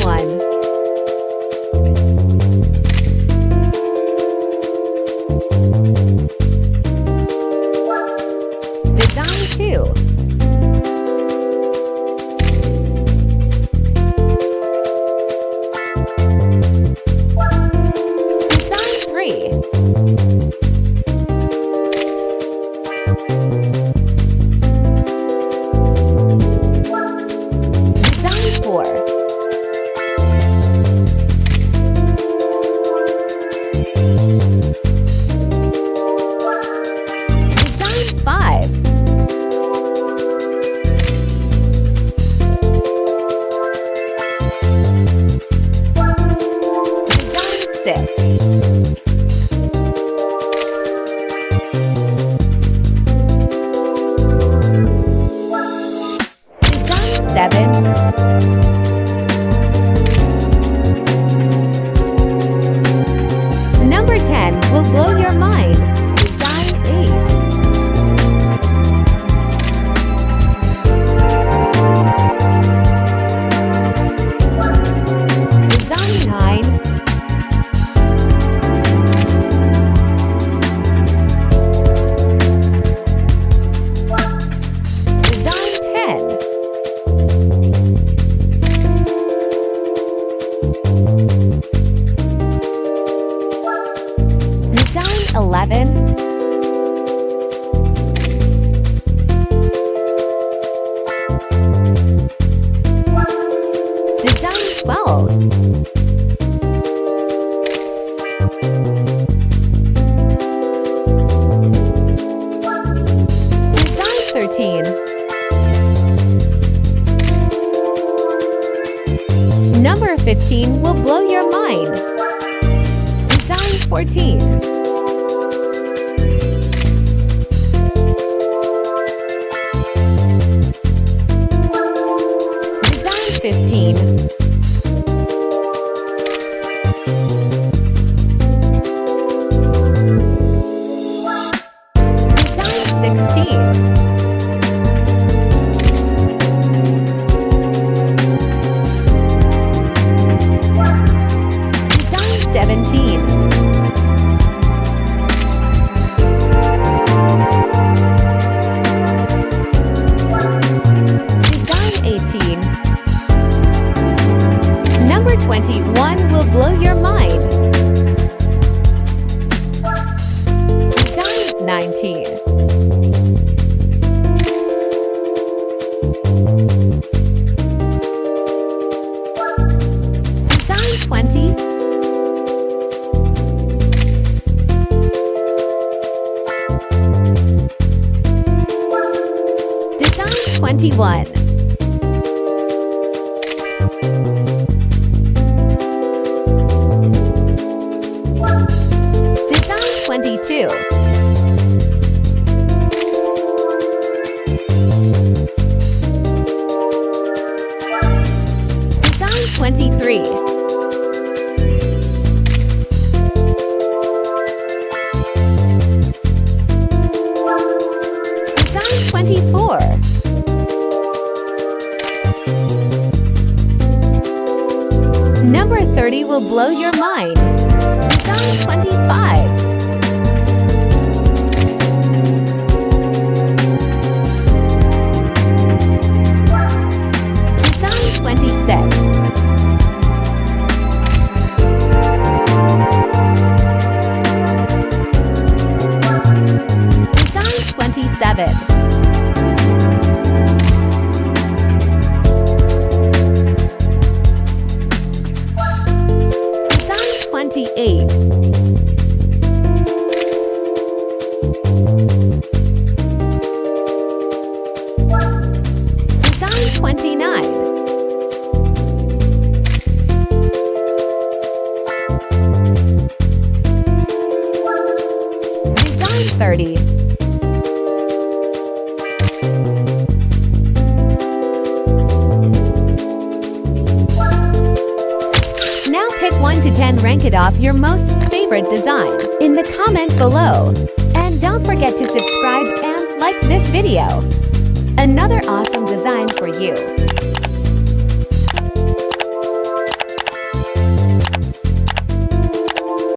1. Design 2. Design 3. Design 4. Design 5. Design 6. Design 7. Number 10 will blow your mind. Design 8. Design 9. Design 10. Design 11. Design 12. Design 13. Number 15 will blow your mind. Design 14. Design 15. Design 16. Design 17. Design 18. Number 21 will blow your mind. Design 19. Design 20. Design 21. Design 22. Design 23. Design 24. Number 30 will blow your mind. Design 25. Design 26. Design 27. Design 28. Design 29. Design 30. Now pick 1 to 10, rank it off your most favorite design in the comment below. And don't forget to subscribe and like this video. Another awesome design for you.